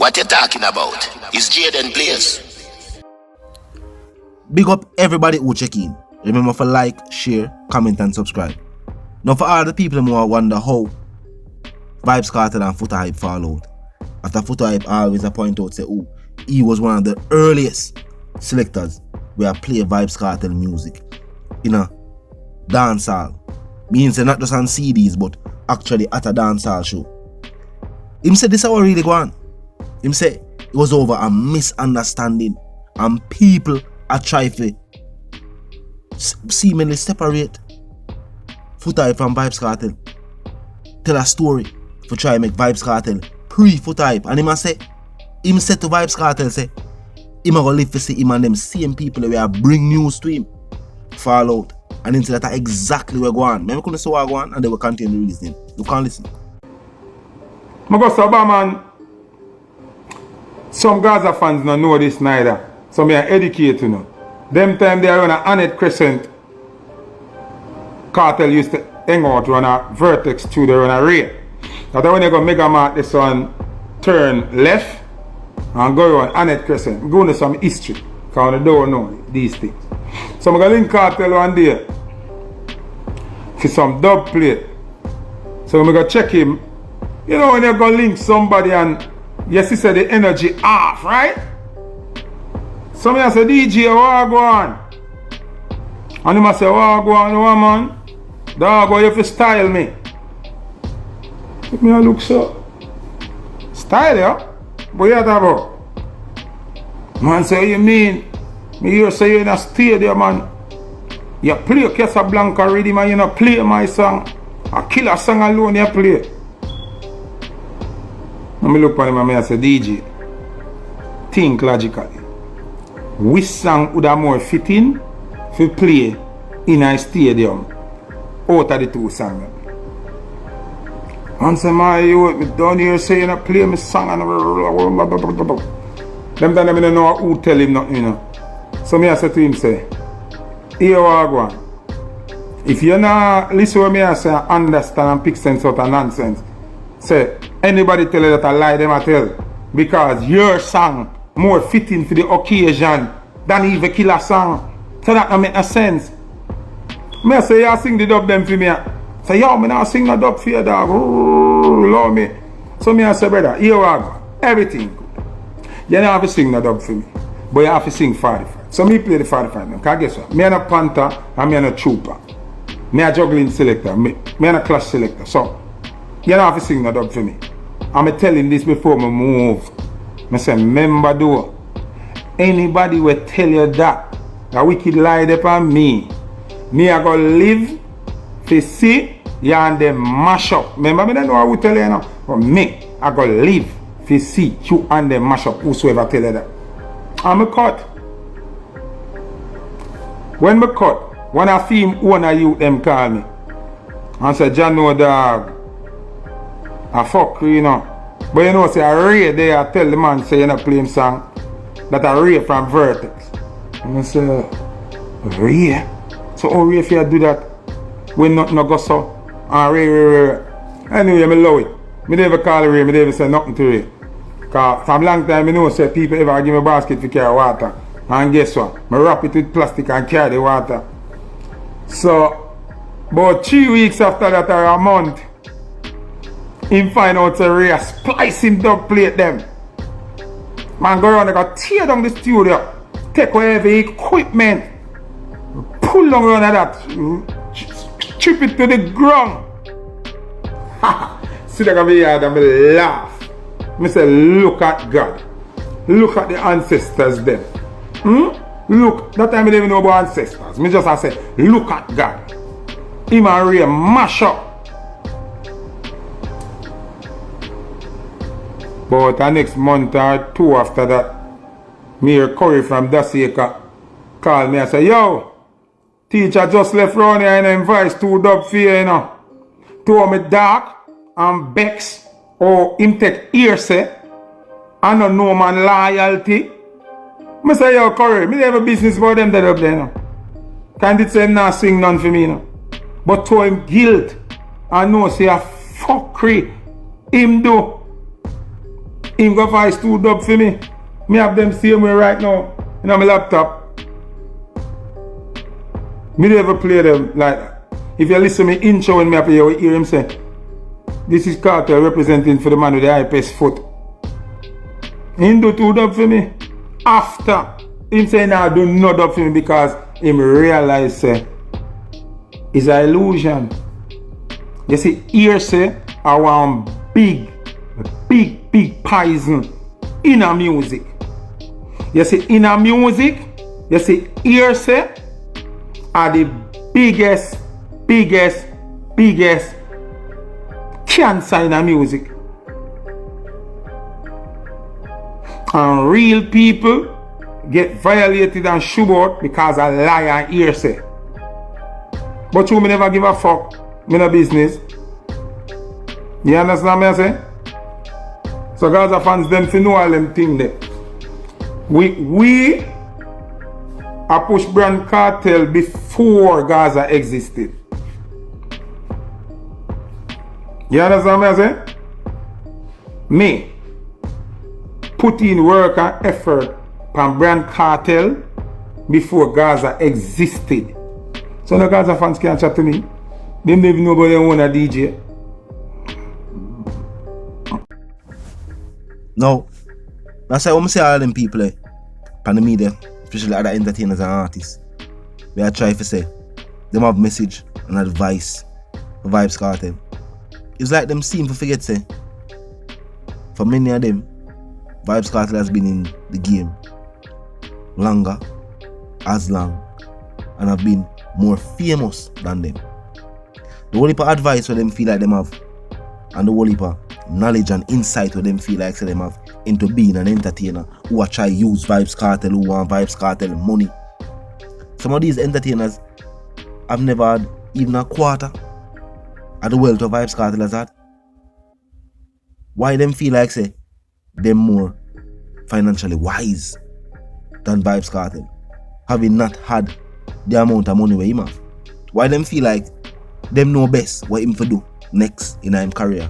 What you talking about? Is Jaden Place? Big up everybody who check in. Remember to like, share, comment and subscribe. Now for all the people who wonder how Vybz, Kartel and Foota Hype fall out. After Foota Hype always point out say, oh, he was one of the earliest selectors where play Vybz Kartel music in a dancehall. Means not just on CDs but actually at a dancehall show. Him said this is how really go on. Him say it was over a misunderstanding and people are trying to seemingly separate Foota Hype from Vybz Kartel. Tell a story for try to make Vybz Kartel pre-Foota Hype. And him said to Vybz Kartel say him gonna live to see him and them same people where bring news to him fall out. And into that exactly where go on. Remember couldn't say what go on and they will continue releasing. You can't listen. I go say, man, some Gaza fans don't know this neither. So me educate you know. Them time they are on a Annette Crescent. Kartel used to hang out on a Vertex studio on a Ray. That's when they go Mega Mart this one turn left and go on Annette Crescent. Go into some history. Because they don't know these things. So I'm going to link Kartel one day for some dub plate. So I'm going to check him. You know when you're going to link somebody and yes, he said the energy off, right? So I say, DJ, what go on? And he say, what go on, no man? Dog, you have to style me. Let me look so. Style, yeah? What you talking about? Man say, you mean? Me hear say you in a stadium, man. You play Casablanca rhythm and you not play my song. A killer song alone you play. Let me look at him and I say, DJ, think logically. Which song would have more fitting to play in a stadium out of the two songs? And say, man, you down here say you not play my song and them time I don't know who tell him nothing, you know. So me I say to him, say, here what go on. If you not listen to me I say, understand and pick sense out of nonsense, say, anybody tell you that I lie, them I tell. Because your song more fitting for the occasion than even killer song. So that don't make no sense. Me I say, you sing the dub them for me. Say, yo, me not sing the dub for you, dog. Love me. So me I say, brother, here what go on. Everything good. You don't have to sing the dub for me. But you have to sing 45. So me play the 45 now. Because guess what? Me and a panther and me and a trooper. Me a juggling selector. Me and a clash selector. So you don't have to sing the dub for me. I'm telling this before me move. I say, remember though, anybody will tell you that wicked lie upon me. Me I go live to see you and them mash up. Remember me don't know how to tell you now. But me, I go live to see you and them mash up. Whosoever tell you that. I'm a cut. When me cut, when I feel one of you them call me and say, John no dog, I fuck you know. But you know say a Ray there I tell the man say you not play him song that a Ray from Vertex. And I say, Ray? So how Ray if you do that when nothing no go so? And Ray. Anyway, me love it. Me never call Ray, me never say nothing to Ray. Because from long time I know say people ever give me a basket to carry water. And guess what? I wrap it with plastic and carry the water. So, about 3 weeks after that or a month, him find out a Ray splice him dub plate them. Man go around and go tear down the studio. Take away the equipment. Pull down around that. Chip it to the ground. See that over here and me laugh. Me say, look at God. Look at the ancestors them. Look, that time I didn't even know about ancestors. Me just say, look at God. Him and Ray mash up. But the next month or two after that, me hear Curry from Daseca call me and say, yo, teacher just left round here and invites 2 dub for you, you know. 2 of me dark and Bex or him take hearsay and no man loyalty. I say, yo, Curry, me have a business about them that up there now. Can't it say not sing none for me now? But to him guilt, I know say a fuckery him do. Him go find 2 dub for me. Me have them same way right now in my laptop. Me never play them like that. If you listen to me intro when me up here, you hear him say, this is Kartel representing for the man with the highest foot. He do 2 dub for me. After him say now do no dub for me because him realize say it's an illusion. You see, here say I want big poison in a music. You see, in a music, you see, here say are the biggest cancer in a music. And real people get violated and shoved out because a liar hearsay. But you me never give a fuck. Me no business. You understand me I say? So Gaza fans them to know all them things there. We are push brand Kartel before Gaza existed. You understand me I say? Me put in work and effort from brand Kartel before Gaza existed. So the Gaza fans can't chat to me. They don't even know about their own a DJ. No. That's why I say all them people on the media, especially other entertainers and artists, we are trying to say them have message and advice for Vybz Kartel. It's like them seem to forget say for many of them, Vybz Kartel has been in the game longer, as long, and have been more famous than them. The whole heap of advice where them feel like them have, and the whole heap of knowledge and insight where them feel like them have into being an entertainer who are try use Vybz Kartel, who want Vybz Kartel money. Some of these entertainers have never had even a quarter of the wealth of Vybz Kartel has had. Why them feel like say them more financially wise than Vybz Kartel, having not had the amount of money where him have? Why them feel like them know best what him for do next in his career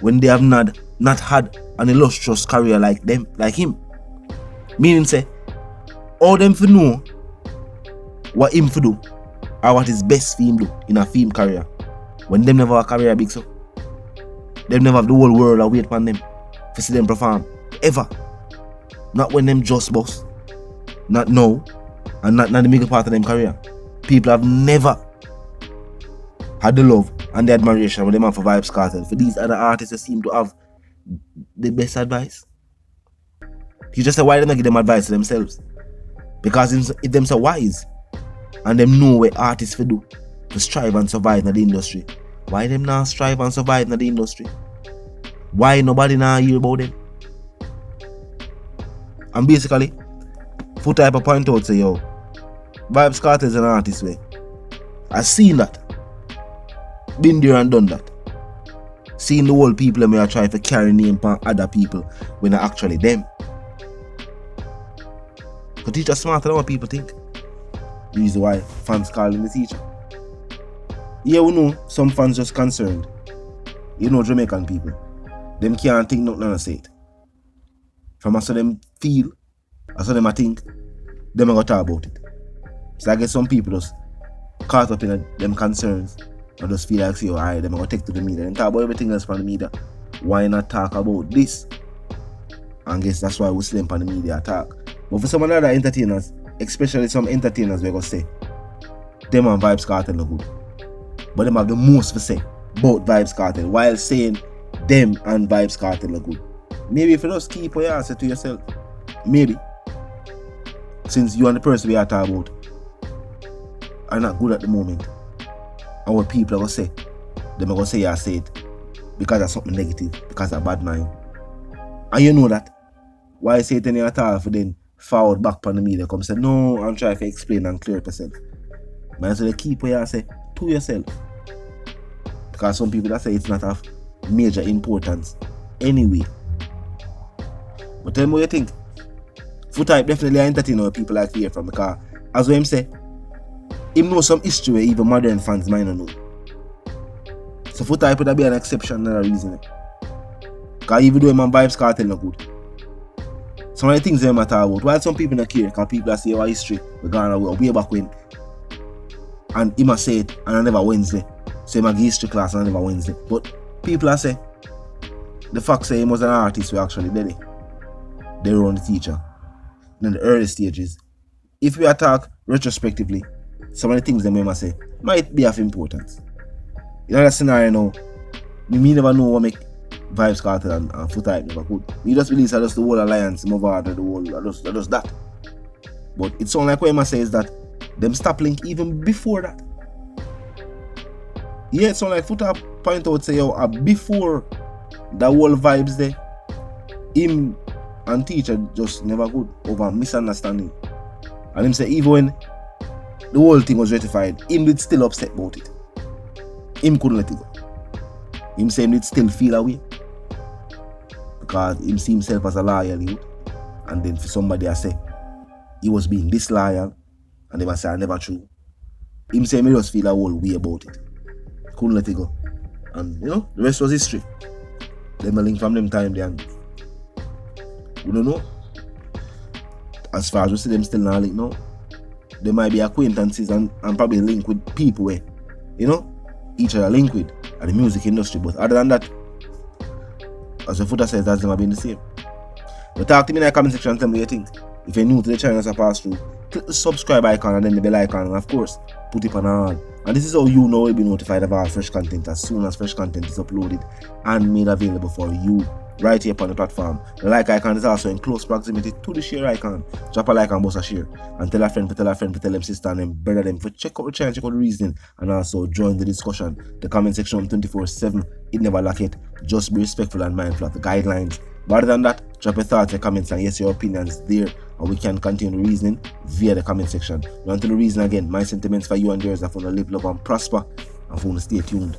when they have not had an illustrious career like him? Meaning say all them for know what him for do or what is best for him do in a film career when them never have a career big so. Them never have the whole world await upon them to see them perform ever. Not when them just boss. Not now. And not the middle part of them career. People have never had the love and the admiration with them have for Vybz Kartel. For these other artists that seem to have the best advice. You just say why they not give them advice to themselves? Because if them so wise and them know what artists for do to strive and survive in the industry, why them not strive and survive in the industry? Why nobody now hear about them? And basically, Foota type of point out say, yo, Vybz Kartel is an artist way. I've seen that. Been there and done that. Seeing the whole people may try to carry name upon other people when they're actually them. The teacher smarter than what people think. The reason why fans call him the teacher. Yeah, we know some fans just concerned. You know Jamaican people. Them can't think nothing and say it. From us so them feel, as so them I think, them are gonna talk about it. So I guess some people just caught up in them concerns and just feel like say, alright, them are gonna take to the media and talk about everything else from the media. Why not talk about this? And I guess that's why we see them on the media talk. But for some other entertainers, especially some entertainers, we're gonna say them and Vybz Kartel look good. But them have the most to say about Vybz Kartel while saying them and Vybz Kartel are good. Maybe if you just keep your answer to yourself, maybe, since you and the person we are talking about are not good at the moment, and what people are going to say, them are going to say you say it because of something negative, because of bad mind. And you know that. Why say it in your talk for then forward back on the media come say, no, I'm trying to explain and clear it yourself. But so they keep what you say to yourself. Because some people that say it's not of major importance anyway. But tell me what you think. Foota definitely entertain our people like here from because as what him say, him know some history where even modern fans might not know. So Foota would be an exception, not a reason. Because Because even though him and Vybz Kartel no good. Some of the things they matter about. While some people don't care, because people say our history, we're gone way back when. And he must say it, and I never Wednesday. So he must give history class and I never Wednesday. But people are say, the fact say he was an artist, we actually did it. They were on the teacher. In the early stages. If we attack retrospectively, some of the things they must say might be of importance. In that scenario now, we may never know what make Vybz Kartel and Foota Hype never good. We just release just the whole alliance, move out of the whole, just that. But it sounds like what I say is that them stop link even before that. Yeah, it sounds like Foota point out say yo, before the whole vibes there, him and teacher just never good over misunderstanding. And him say even when the whole thing was rectified, him did still upset about it. Him couldn't let it go. Him say him did still feel away. Because him see himself as a loyal youth. And then for somebody to say he was being disloyal and they must say I never true. Him say me just feel a whole way about it. Couldn't let it go. And you know, the rest was history. Them a link from them time there. We don't know. As far as we see them still not link now. There might be acquaintances and probably link with people where, you know, each other link with at the music industry. But other than that, as the Foota says, that's never been the same. But talk to me in the comment section and tell me what you think. If you're new to the channel as I pass through, click the subscribe icon and then the bell icon, and of course, put it on all. And this is how you know you'll be notified of our fresh content as soon as fresh content is uploaded and made available for you right here upon the platform. The like icon is also in close proximity to the share icon. Drop a like and bust a share. And tell a friend, tell them sister and them brother them for check out the channel, check out the reasoning, and also join the discussion. The comment section 24/7. It never lack it. Just be respectful and mindful of the guidelines. But other than that, drop your thoughts and comments and yes, your opinions there, and we can continue the reasoning via the comment section. Until the reason again, my sentiments for you and yours are for to live, love and prosper, and for to stay tuned.